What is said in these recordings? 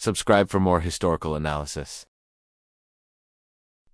Subscribe for more historical analysis.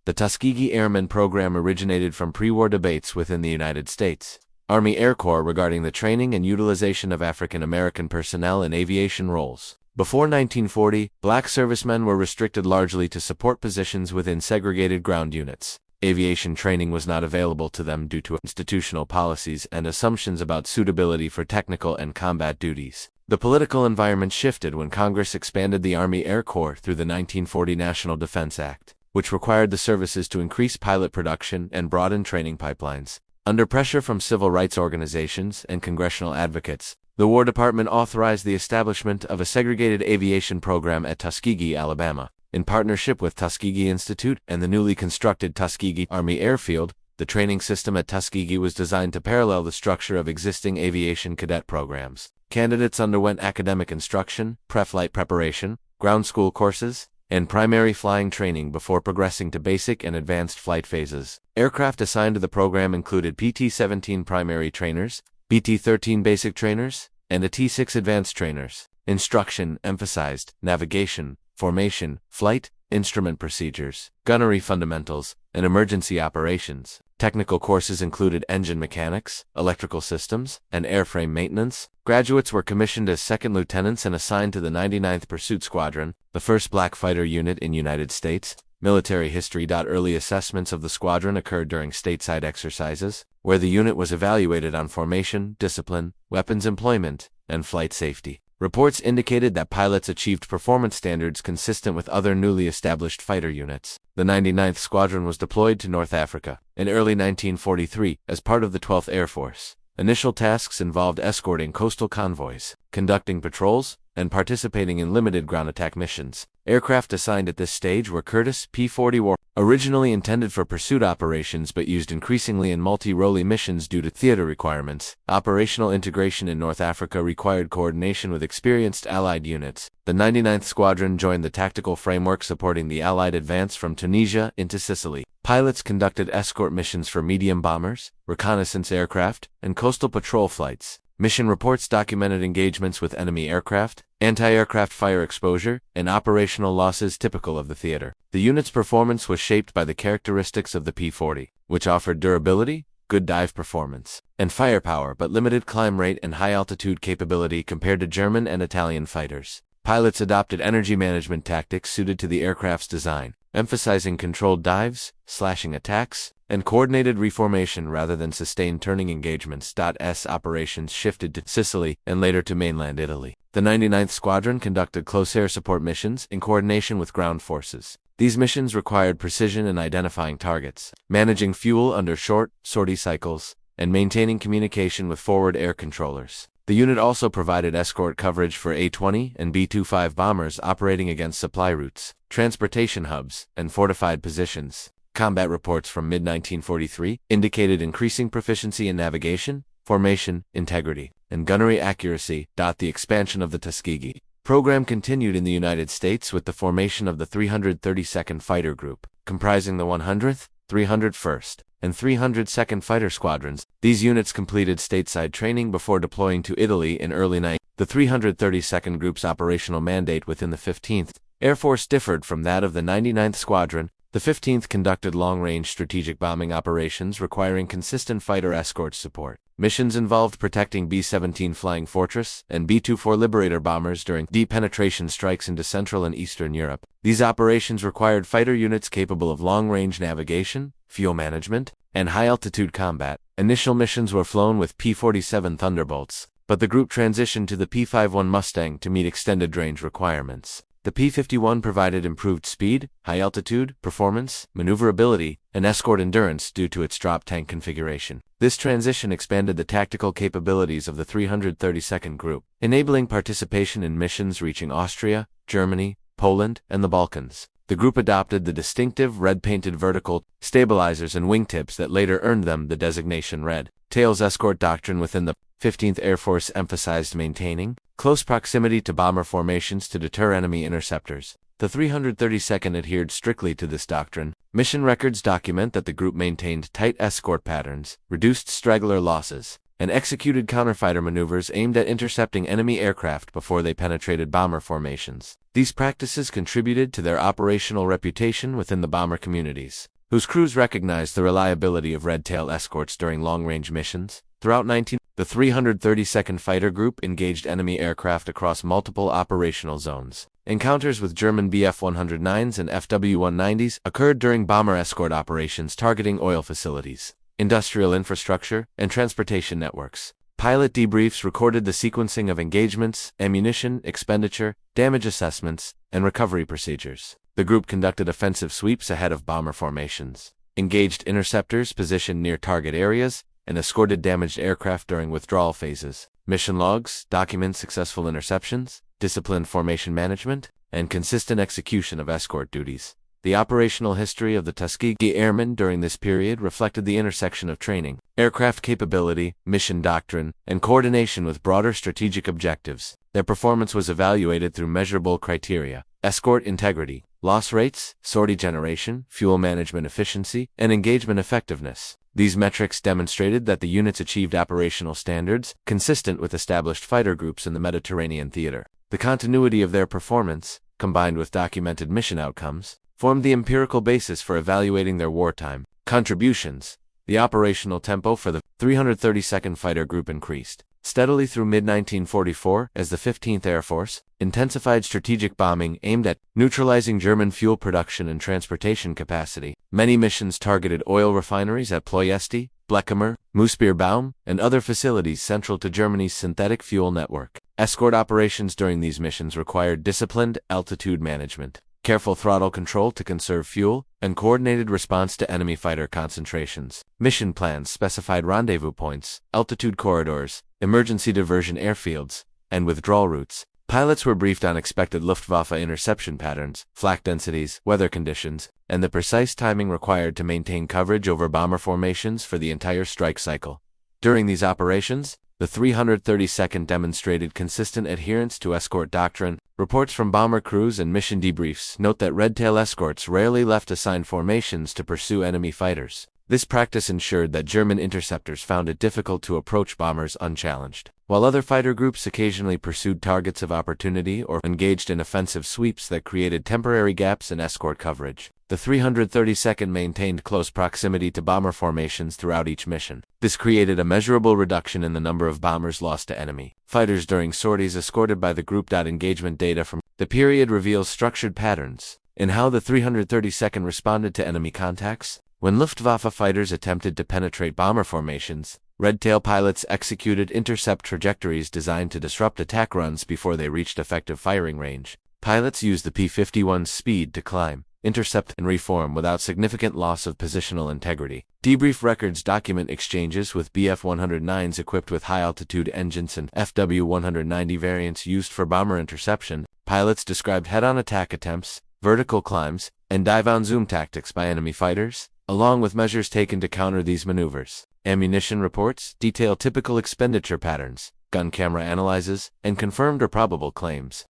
The Tuskegee Airmen program originated from pre-war debates within the United States Army Air Corps regarding the training and utilization of African American personnel in aviation roles. Before 1940, black servicemen were restricted largely to support positions within segregated ground units. Aviation training was not available to them due to institutional policies and assumptions about suitability for technical and combat duties. The political environment shifted when Congress expanded the Army Air Corps through the 1940 National Defense Act, which required the services to increase pilot production and broaden training pipelines. Under pressure from civil rights organizations and congressional advocates, the War Department authorized the establishment of a segregated aviation program at Tuskegee, Alabama. In partnership with Tuskegee Institute and the newly constructed Tuskegee Army Air Field, the training system at Tuskegee was designed to parallel the structure of existing aviation cadet programs. Candidates underwent academic instruction, pre-flight preparation, ground school courses, and primary flying training before progressing to basic and advanced flight phases. Aircraft assigned to the program included PT-17 primary trainers, PT-13 basic trainers, and a T-6 advanced trainers. Instruction emphasized navigation, formation, flight, instrument procedures, gunnery fundamentals, and emergency operations. Technical courses included engine mechanics, electrical systems, and airframe maintenance. Graduates were commissioned as second lieutenants and assigned to the 99th Pursuit Squadron, the first black fighter unit in United States. Military history. Early assessments of the squadron occurred during stateside exercises, where the unit was evaluated on formation, discipline, weapons employment, and flight safety. Reports indicated that pilots achieved performance standards consistent with other newly established fighter units. The 99th Squadron was deployed to North Africa in early 1943 as part of the 12th Air Force. Initial tasks involved escorting coastal convoys, conducting patrols, and participating in limited ground attack missions. Aircraft assigned at this stage were Curtiss P-40 War, originally intended for pursuit operations but used increasingly in multi-role missions due to theater requirements. Operational integration in North Africa required coordination with experienced Allied units. The 99th Squadron joined the tactical framework supporting the Allied advance from Tunisia into Sicily. Pilots conducted escort missions for medium bombers, reconnaissance aircraft, and coastal patrol flights. Mission reports documented engagements with enemy aircraft, anti-aircraft fire exposure, and operational losses typical of the theater. The unit's performance was shaped by the characteristics of the P-40, which offered durability, good dive performance, and firepower but limited climb rate and high-altitude capability compared to German and Italian fighters. Pilots adopted energy management tactics suited to the aircraft's design, emphasizing controlled dives, slashing attacks, and coordinated reformation rather than sustained turning engagements. Operations shifted to Sicily and later to mainland Italy. The 99th Squadron conducted close air support missions in coordination with ground forces. These missions required precision in identifying targets, managing fuel under short, sortie cycles, and maintaining communication with forward air controllers. The unit also provided escort coverage for A-20 and B-25 bombers operating against supply routes, transportation hubs, and fortified positions. Combat reports from mid-1943 indicated increasing proficiency in navigation, formation, integrity, and gunnery accuracy. The expansion of the Tuskegee program continued in the United States with the formation of the 332nd Fighter Group, comprising the 100th, 301st, and 302nd Fighter Squadrons. These units completed stateside training before deploying to Italy in early 19. The 332nd Group's operational mandate within the 15th Air Force differed from that of the 99th Squadron. The 15th conducted long-range strategic bombing operations requiring consistent fighter escort support. Missions involved protecting B-17 Flying Fortress and B-24 Liberator bombers during deep penetration strikes into Central and Eastern Europe. These operations required fighter units capable of long-range navigation, fuel management, and high-altitude combat. Initial missions were flown with P-47 Thunderbolts, but the group transitioned to the P-51 Mustang to meet extended range requirements. The P-51 provided improved speed, high-altitude, performance, maneuverability, and escort endurance due to its drop tank configuration. This transition expanded the tactical capabilities of the 332nd Group, enabling participation in missions reaching Austria, Germany, Poland, and the Balkans. The group adopted the distinctive red-painted vertical stabilizers and wingtips that later earned them the designation Red Tails Escort doctrine within the 15th Air Force emphasized maintaining close proximity to bomber formations to deter enemy interceptors. The 332nd adhered strictly to this doctrine. Mission records document that the group maintained tight escort patterns, reduced straggler losses, and executed counterfighter maneuvers aimed at intercepting enemy aircraft before they penetrated bomber formations. These practices contributed to their operational reputation within the bomber communities, whose crews recognized the reliability of red-tail escorts during long-range missions. Throughout the 332nd Fighter Group engaged enemy aircraft across multiple operational zones. Encounters with German Bf-109s and Fw-190s occurred during bomber escort operations targeting oil facilities, industrial infrastructure, and transportation networks. Pilot debriefs recorded the sequencing of engagements, ammunition, expenditure, damage assessments, and recovery procedures. The group conducted offensive sweeps ahead of bomber formations, engaged interceptors positioned near target areas, and escorted damaged aircraft during withdrawal phases. Mission logs document successful interceptions, disciplined formation management, and consistent execution of escort duties. The operational history of the Tuskegee Airmen during this period reflected the intersection of training, aircraft capability, mission doctrine, and coordination with broader strategic objectives. Their performance was evaluated through measurable criteria: escort integrity, loss rates, sortie generation, fuel management efficiency, and engagement effectiveness. These metrics demonstrated that the units achieved operational standards consistent with established fighter groups in the Mediterranean theater. The continuity of their performance, combined with documented mission outcomes, formed the empirical basis for evaluating their wartime contributions. The operational tempo for the 332nd Fighter Group increased steadily through mid-1944 as the 15th Air Force intensified strategic bombing aimed at neutralizing German fuel production and transportation capacity. Many missions targeted oil refineries at Ploiesti, Bleckhammer, Moosbierbaum, and other facilities central to Germany's synthetic fuel network. Escort operations during these missions required disciplined altitude management, careful throttle control to conserve fuel, and coordinated response to enemy fighter concentrations. Mission plans specified rendezvous points, altitude corridors, emergency diversion airfields, and withdrawal routes. Pilots were briefed on expected Luftwaffe interception patterns, flak densities, weather conditions, and the precise timing required to maintain coverage over bomber formations for the entire strike cycle. During these operations, the 332nd demonstrated consistent adherence to escort doctrine. Reports from bomber crews and mission debriefs note that red-tail escorts rarely left assigned formations to pursue enemy fighters. This practice ensured that German interceptors found it difficult to approach bombers unchallenged. While other fighter groups occasionally pursued targets of opportunity or engaged in offensive sweeps that created temporary gaps in escort coverage, the 332nd maintained close proximity to bomber formations throughout each mission. This created a measurable reduction in the number of bombers lost to enemy fighters during sorties escorted by the group. Engagement data from the period reveals structured patterns in how the 332nd responded to enemy contacts. When Luftwaffe fighters attempted to penetrate bomber formations, red-tail pilots executed intercept trajectories designed to disrupt attack runs before they reached effective firing range. Pilots used the P-51's speed to climb, intercept, and reform without significant loss of positional integrity. Debrief records document exchanges with Bf-109s equipped with high-altitude engines and Fw-190 variants used for bomber interception. Pilots described head-on attack attempts, vertical climbs, and dive-on-zoom tactics by enemy fighters, along with measures taken to counter these maneuvers. Ammunition reports detail typical expenditure patterns, gun camera analyses, and confirmed or probable claims.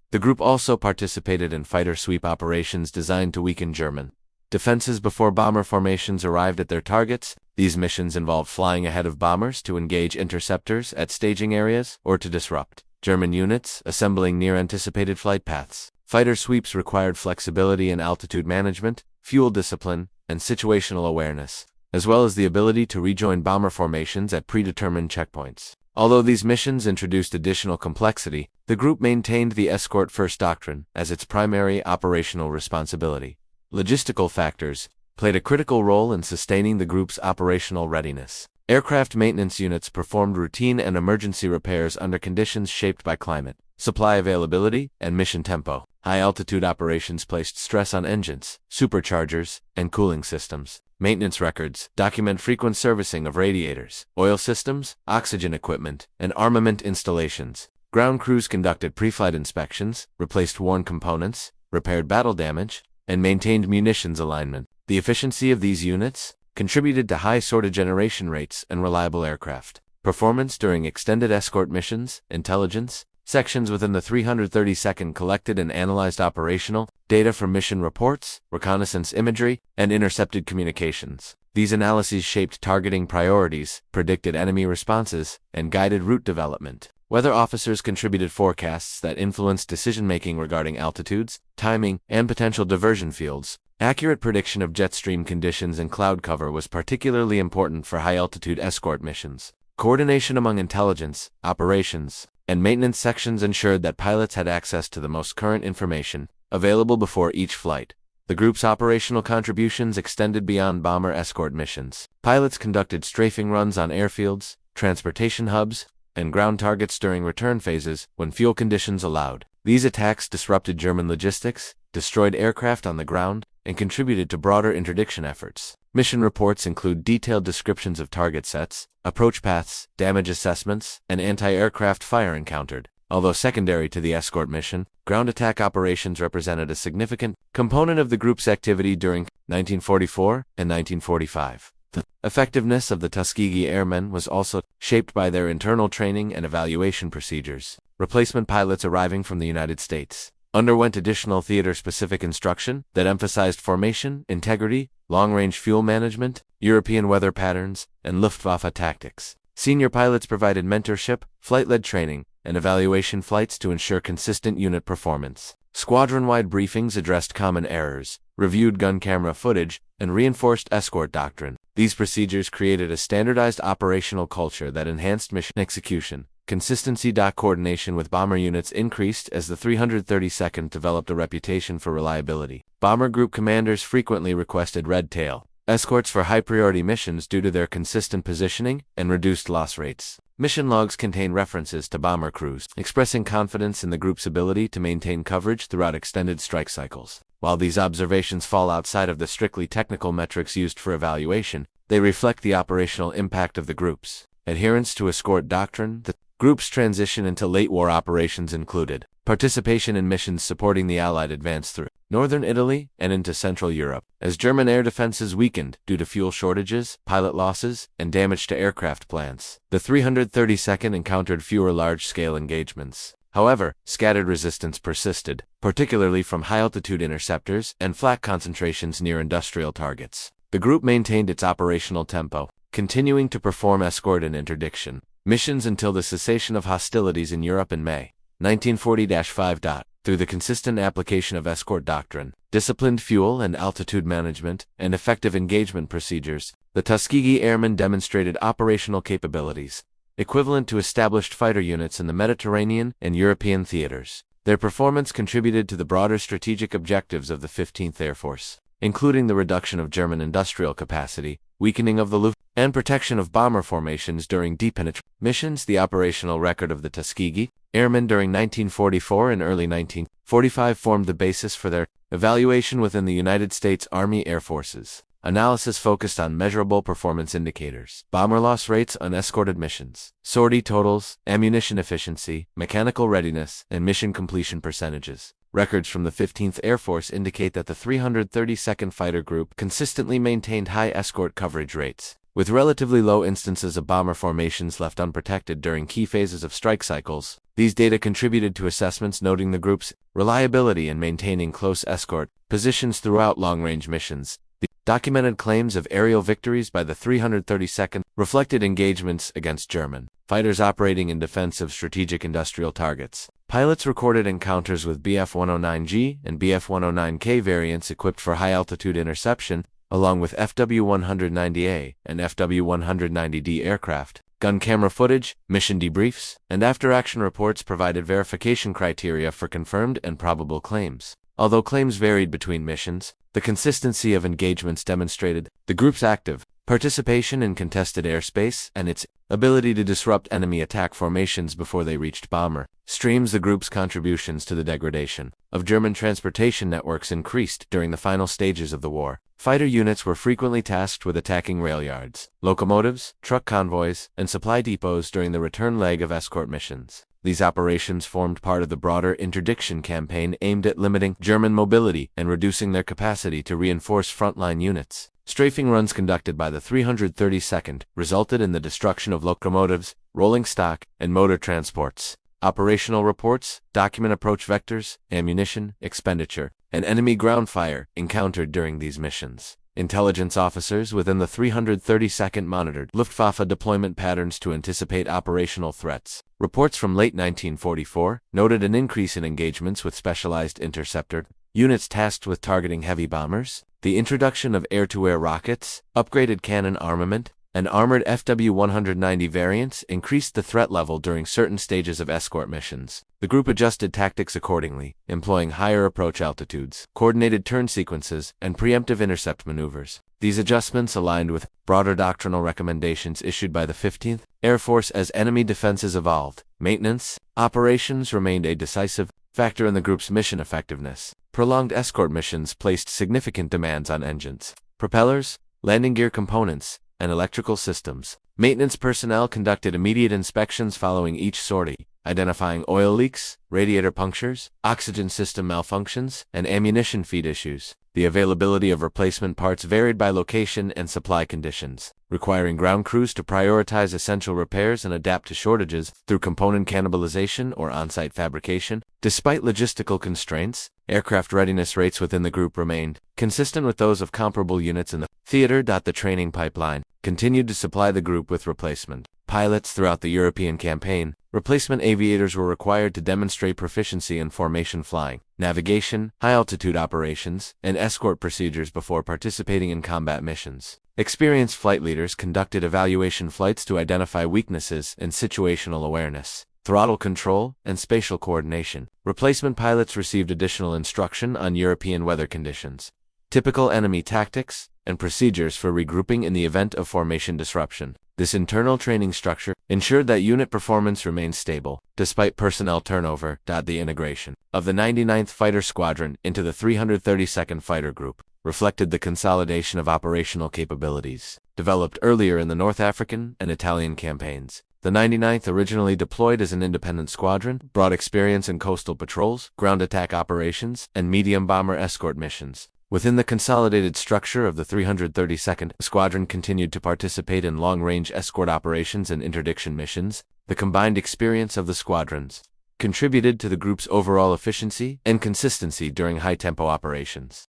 The group also participated in fighter sweep operations designed to weaken German defenses before bomber formations arrived at their targets. These missions involved flying ahead of bombers to engage interceptors at staging areas or to disrupt German units assembling near anticipated flight paths. Fighter sweeps required flexibility in altitude management, fuel discipline, and situational awareness, as well as the ability to rejoin bomber formations at predetermined checkpoints. Although these missions introduced additional complexity, the group maintained the escort-first doctrine as its primary operational responsibility. Logistical factors played a critical role in sustaining the group's operational readiness. Aircraft maintenance units performed routine and emergency repairs under conditions shaped by climate, supply availability, and mission tempo. High-altitude operations placed stress on engines, superchargers, and cooling systems. Maintenance records document frequent servicing of radiators, oil systems, oxygen equipment, and armament installations. Ground crews conducted pre-flight inspections, replaced worn components, repaired battle damage, and maintained munitions alignment. The efficiency of these units contributed to high sortie generation rates and reliable aircraft performance during extended escort missions. Intelligence sections within the 332nd collected and analyzed operational data from mission reports, reconnaissance imagery, and intercepted communications. These analyses shaped targeting priorities, predicted enemy responses, and guided route development. Weather officers contributed forecasts that influenced decision-making regarding altitudes, timing, and potential diversion fields. Accurate prediction of jet stream conditions and cloud cover was particularly important for high-altitude escort missions. Coordination among intelligence, operations, and maintenance sections ensured that pilots had access to the most current information available before each flight. The group's operational contributions extended beyond bomber escort missions. Pilots conducted strafing runs on airfields, transportation hubs, and ground targets during return phases when fuel conditions allowed. These attacks disrupted German logistics, destroyed aircraft on the ground, and contributed to broader interdiction efforts. Mission reports include detailed descriptions of target sets, approach paths, damage assessments, and anti-aircraft fire encountered. Although secondary to the escort mission, ground attack operations represented a significant component of the group's activity during 1944 and 1945. The effectiveness of the Tuskegee Airmen was also shaped by their internal training and evaluation procedures. Replacement pilots arriving from the United States underwent additional theater-specific instruction that emphasized formation, integrity, long-range fuel management, European weather patterns, and Luftwaffe tactics. Senior pilots provided mentorship, flight-led training, and evaluation flights to ensure consistent unit performance. Squadron-wide briefings addressed common errors, reviewed gun camera footage, and reinforced escort doctrine. These procedures created a standardized operational culture that enhanced mission execution. Consistency. Coordination with bomber units increased as the 332nd developed a reputation for reliability. Bomber group commanders frequently requested red tail escorts for high-priority missions due to their consistent positioning and reduced loss rates. Mission logs contain references to bomber crews, expressing confidence in the group's ability to maintain coverage throughout extended strike cycles. While these observations fall outside of the strictly technical metrics used for evaluation, they reflect the operational impact of the groups. Adherence to Escort doctrine. The group's transition into late-war operations included participation in missions supporting the Allied advance through northern Italy and into Central Europe. As German air defenses weakened due to fuel shortages, pilot losses, and damage to aircraft plants, the 332nd encountered fewer large-scale engagements. However, scattered resistance persisted, particularly from high-altitude interceptors and flak concentrations near industrial targets. The group maintained its operational tempo, continuing to perform escort and interdiction missions until the cessation of hostilities in Europe in May 1940-5. Through the consistent application of escort doctrine, disciplined fuel and altitude management, and effective engagement procedures, the Tuskegee Airmen demonstrated operational capabilities equivalent to established fighter units in the Mediterranean and European theaters. Their performance contributed to the broader strategic objectives of the 15th Air Force, including the reduction of German industrial capacity, weakening of the Luftwaffe, and protection of bomber formations during deep penetration missions. The operational record of the Tuskegee Airmen during 1944 and early 1945 formed the basis for their evaluation within the United States Army Air Forces. Analysis focused on measurable performance indicators: bomber loss rates on escorted missions, sortie totals, ammunition efficiency, mechanical readiness, and mission completion percentages. Records from the 15th Air Force indicate that the 332nd Fighter Group consistently maintained high escort coverage rates, with relatively low instances of bomber formations left unprotected during key phases of strike cycles. These data contributed to assessments noting the group's reliability in maintaining close escort positions throughout long-range missions. The documented claims of aerial victories by the 332nd reflected engagements against German fighters operating in defense of strategic industrial targets. Pilots recorded encounters with Bf-109G and Bf-109K variants equipped for high-altitude interception, along with FW-190A and FW-190D aircraft. Gun camera footage, mission debriefs, and after-action reports provided verification criteria for confirmed and probable claims. Although claims varied between missions, the consistency of engagements demonstrated the group's active participation in contested airspace and its ability to disrupt enemy attack formations before they reached bomber streams. The group's contributions to the degradation of German transportation networks increased during the final stages of the war. Fighter units were frequently tasked with attacking rail yards, locomotives, truck convoys, and supply depots during the return leg of escort missions. These operations formed part of the broader interdiction campaign aimed at limiting German mobility and reducing their capacity to reinforce frontline units. Strafing runs conducted by the 332nd resulted in the destruction of locomotives, rolling stock, and motor transports. Operational reports document approach vectors, ammunition, expenditure, and enemy ground fire encountered during these missions. Intelligence officers within the 332nd monitored Luftwaffe deployment patterns to anticipate operational threats. Reports from late 1944 noted an increase in engagements with specialized interceptor units tasked with targeting heavy bombers, the introduction of air-to-air rockets, upgraded cannon armament, and armored FW-190 variants increased the threat level during certain stages of escort missions. The group adjusted tactics accordingly, employing higher approach altitudes, coordinated turn sequences, and preemptive intercept maneuvers. These adjustments aligned with broader doctrinal recommendations issued by the 15th Air Force as enemy defenses evolved. Maintenance operations remained a decisive factor in the group's mission effectiveness. Prolonged escort missions placed significant demands on engines, propellers, landing gear components, and electrical systems. Maintenance personnel conducted immediate inspections following each sortie, identifying oil leaks, radiator punctures, oxygen system malfunctions, and ammunition feed issues. The availability of replacement parts varied by location and supply conditions, requiring ground crews to prioritize essential repairs and adapt to shortages through component cannibalization or on-site fabrication. Despite logistical constraints, aircraft readiness rates within the group remained consistent with those of comparable units in the theater. The training pipeline continued to supply the group with replacement pilots throughout the European campaign. Replacement aviators were required to demonstrate proficiency in formation flying, navigation, high-altitude operations, and escort procedures before participating in combat missions. Experienced flight leaders conducted evaluation flights to identify weaknesses in situational awareness, throttle control, and spatial coordination. Replacement pilots received additional instruction on European weather conditions, typical enemy tactics, and procedures for regrouping in the event of formation disruption. This internal training structure ensured that unit performance remained stable, despite personnel turnover. The integration of the 99th Fighter Squadron into the 332nd Fighter Group reflected the consolidation of operational capabilities developed earlier in the North African and Italian campaigns. The 99th, originally deployed as an independent squadron, brought experience in coastal patrols, ground attack operations, and medium bomber escort missions. Within the consolidated structure of the 332nd, the squadron continued to participate in long-range escort operations and interdiction missions. The combined experience of the squadrons contributed to the group's overall efficiency and consistency during high-tempo operations.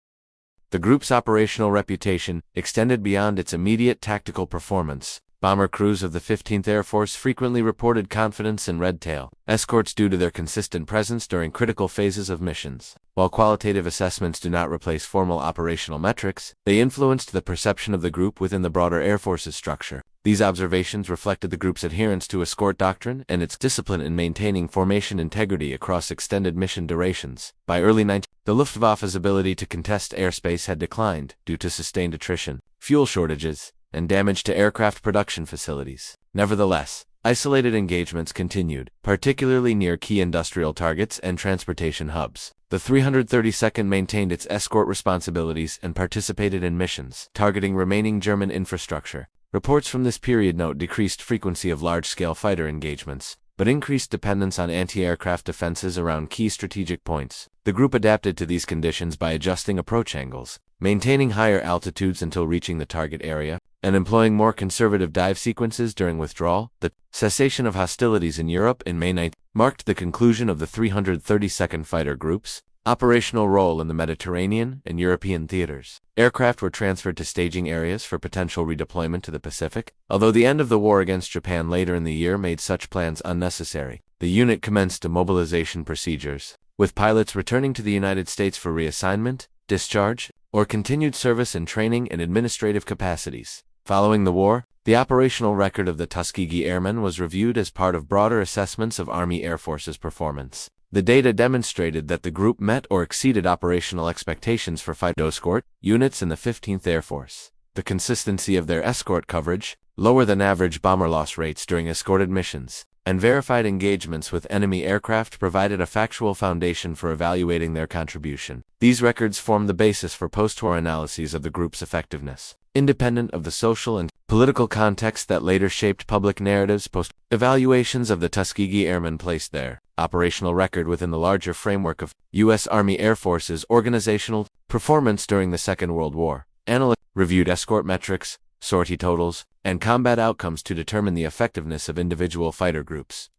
The group's operational reputation extended beyond its immediate tactical performance. Bomber crews of the 15th Air Force frequently reported confidence in red tail escorts due to their consistent presence during critical phases of missions. While qualitative assessments do not replace formal operational metrics, they influenced the perception of the group within the broader Air Force's structure. These observations reflected the group's adherence to Escort doctrine and its discipline in maintaining formation integrity across extended mission durations. By early 19, the Luftwaffe's ability to contest airspace had declined due to sustained attrition, fuel shortages, and damage to aircraft production facilities. Nevertheless, isolated engagements continued, particularly near key industrial targets and transportation hubs. The 332nd maintained its escort responsibilities and participated in missions targeting remaining German infrastructure. Reports from this period note decreased frequency of large-scale fighter engagements, but increased dependence on anti-aircraft defenses around key strategic points. The group adapted to these conditions by adjusting approach angles, maintaining higher altitudes until reaching the target area, and employing more conservative dive sequences during withdrawal. The cessation of hostilities in Europe in May 9 marked the conclusion of the 332nd Fighter Group's operational role in the Mediterranean and European theaters. Aircraft were transferred to staging areas for potential redeployment to the Pacific. Although the end of the war against Japan later in the year made such plans unnecessary, the unit commenced demobilization procedures, with pilots returning to the United States for reassignment, discharge, or continued service in training and administrative capacities. Following the war, the operational record of the Tuskegee Airmen was reviewed as part of broader assessments of Army Air Force's performance. The data demonstrated that the group met or exceeded operational expectations for Fighter Escort units in the 15th Air Force. The consistency of their escort coverage, lower than average bomber loss rates during escorted missions, and verified engagements with enemy aircraft provided a factual foundation for evaluating their contribution. These records form the basis for post-war analyses of the group's effectiveness, independent of the social and political context that later shaped public narratives. Post-evaluations of the Tuskegee Airmen placed their operational record within the larger framework of U.S. Army Air Force's organizational performance during the Second World War. Analysts reviewed escort metrics, sortie totals, and combat outcomes to determine the effectiveness of individual fighter groups.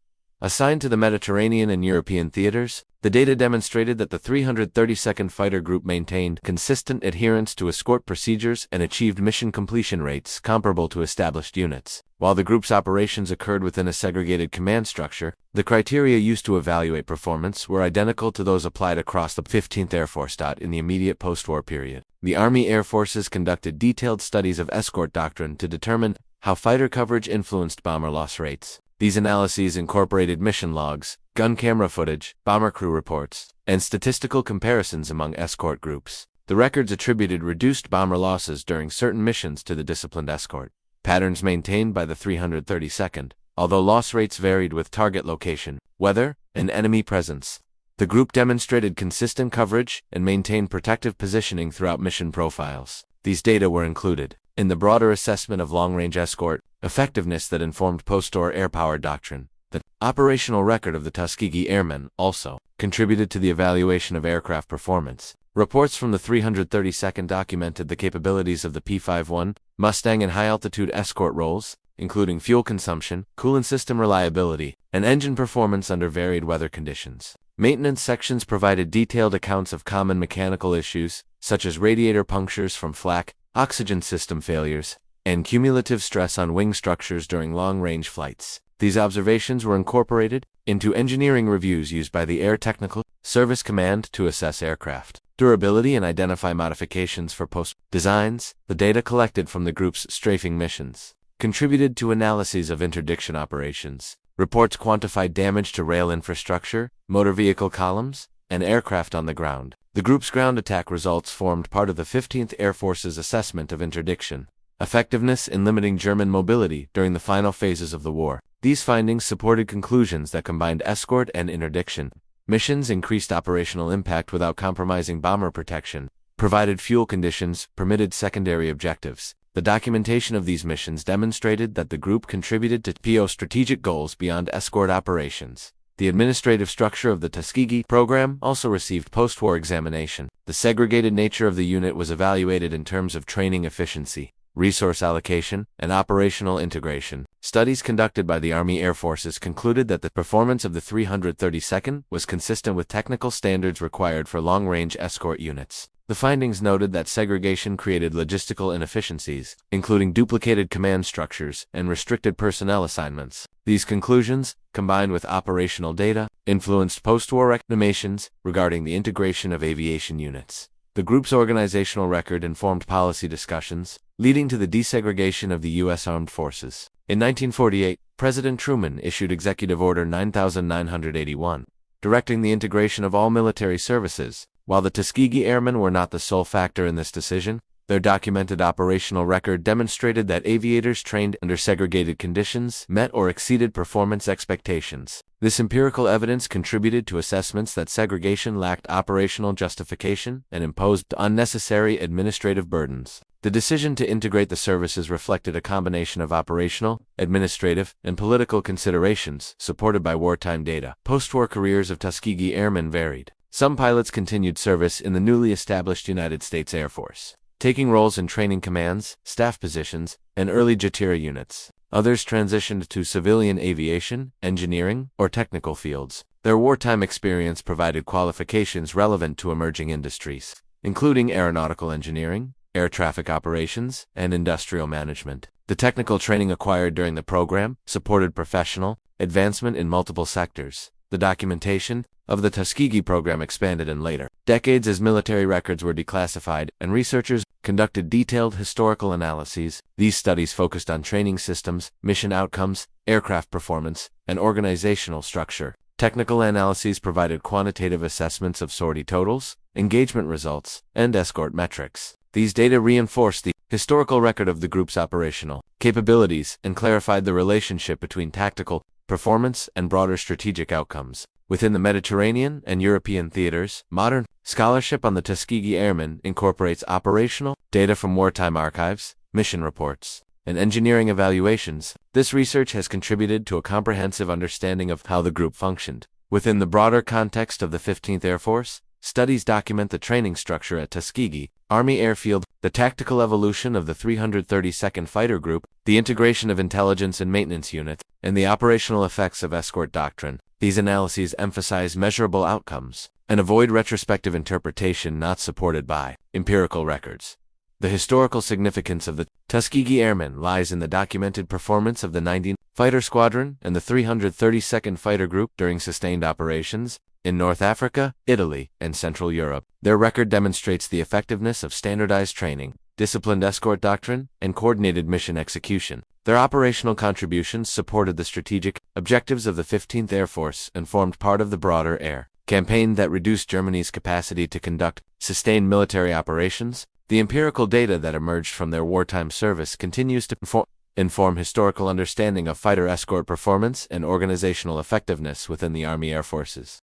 Assigned to the Mediterranean and European theaters, the data demonstrated that the 332nd Fighter Group maintained consistent adherence to escort procedures and achieved mission completion rates comparable to established units. While the group's operations occurred within a segregated command structure, the criteria used to evaluate performance were identical to those applied across the 15th Air Force. In the immediate post-war period, the Army Air Forces conducted detailed studies of Escort doctrine to determine how fighter coverage influenced bomber loss rates. These analyses incorporated mission logs, gun camera footage, bomber crew reports, and statistical comparisons among escort groups. The records attributed reduced bomber losses during certain missions to the disciplined escort patterns maintained by the 332nd, although loss rates varied with target location, weather, and enemy presence. The group demonstrated consistent coverage and maintained protective positioning throughout mission profiles. These data were included in the broader assessment of long-range escort effectiveness that informed post-war air power doctrine. The operational record of the Tuskegee Airmen also contributed to the evaluation of aircraft performance. Reports from the 332nd documented the capabilities of the P-51 Mustang and high-altitude escort roles, including fuel consumption, coolant system reliability, and engine performance under varied weather conditions. Maintenance sections provided detailed accounts of common mechanical issues, such as radiator punctures from flak, oxygen system failures, and cumulative stress on wing structures during long-range flights. These observations were incorporated into engineering reviews used by the Air Technical Service Command to assess aircraft durability and identify modifications for post-designs. The data collected from the group's strafing missions contributed to analyses of interdiction operations. Reports quantified damage to rail infrastructure, motor vehicle columns, and aircraft on the ground. The group's ground attack results formed part of the 15th Air Force's assessment of interdiction effectiveness in limiting German mobility during the final phases of the war. These findings supported conclusions that combined escort and interdiction missions, increased operational impact without compromising bomber protection, provided fuel conditions, permitted secondary objectives. The documentation of these missions demonstrated that the group contributed to PO strategic goals beyond escort operations. The administrative structure of the Tuskegee program also received post-war examination. The segregated nature of the unit was evaluated in terms of training efficiency, resource allocation, and operational integration. Studies conducted by the Army Air Forces concluded that the performance of the 332nd was consistent with technical standards required for long-range escort units. The findings noted that segregation created logistical inefficiencies, including duplicated command structures and restricted personnel assignments. These conclusions, combined with operational data, influenced post-war recommendations regarding the integration of aviation units. The group's organizational record informed policy discussions, leading to the desegregation of the U.S. Armed Forces. In 1948, President Truman issued Executive Order 9981, directing the integration of all military services. While the Tuskegee Airmen were not the sole factor in this decision, their documented operational record demonstrated that aviators trained under segregated conditions met or exceeded performance expectations. This empirical evidence contributed to assessments that segregation lacked operational justification and imposed unnecessary administrative burdens. The decision to integrate the services reflected a combination of operational, administrative, and political considerations supported by wartime data. Post-war careers of Tuskegee Airmen varied. Some pilots continued service in the newly established United States Air Force, taking roles in training commands, staff positions, and early JTIRA units. Others transitioned to civilian aviation, engineering, or technical fields. Their wartime experience provided qualifications relevant to emerging industries, including aeronautical engineering, air traffic operations, and industrial management. The technical training acquired during the program supported professional advancement in multiple sectors. The documentation of the Tuskegee program expanded in later decades as military records were declassified and researchers conducted detailed historical analyses. These studies focused on training systems, mission outcomes, aircraft performance, and organizational structure. Technical analyses provided quantitative assessments of sortie totals, engagement results, and escort metrics. These data reinforced the historical record of the group's operational capabilities and clarified the relationship between tactical performance and broader strategic outcomes. Within the Mediterranean and European theaters, modern scholarship on the Tuskegee Airmen incorporates operational data from wartime archives, mission reports, and engineering evaluations. This research has contributed to a comprehensive understanding of how the group functioned. Within the broader context of the 15th Air Force, studies document the training structure at Tuskegee Army Air Field. the tactical evolution of the 332nd Fighter Group, the integration of intelligence and maintenance units, and the operational effects of Escort doctrine. These analyses emphasize measurable outcomes and avoid retrospective interpretation not supported by empirical records. The historical significance of the Tuskegee Airmen lies in the documented performance of the 19th Fighter Squadron and the 332nd Fighter Group during sustained operations in North Africa, Italy, and Central Europe. Their record demonstrates the effectiveness of standardized training, disciplined escort doctrine, and coordinated mission execution. Their operational contributions supported the strategic objectives of the 15th Air Force and formed part of the broader air campaign that reduced Germany's capacity to conduct sustained military operations. The empirical data that emerged from their wartime service continues to inform historical understanding of fighter escort performance and organizational effectiveness within the Army Air Forces.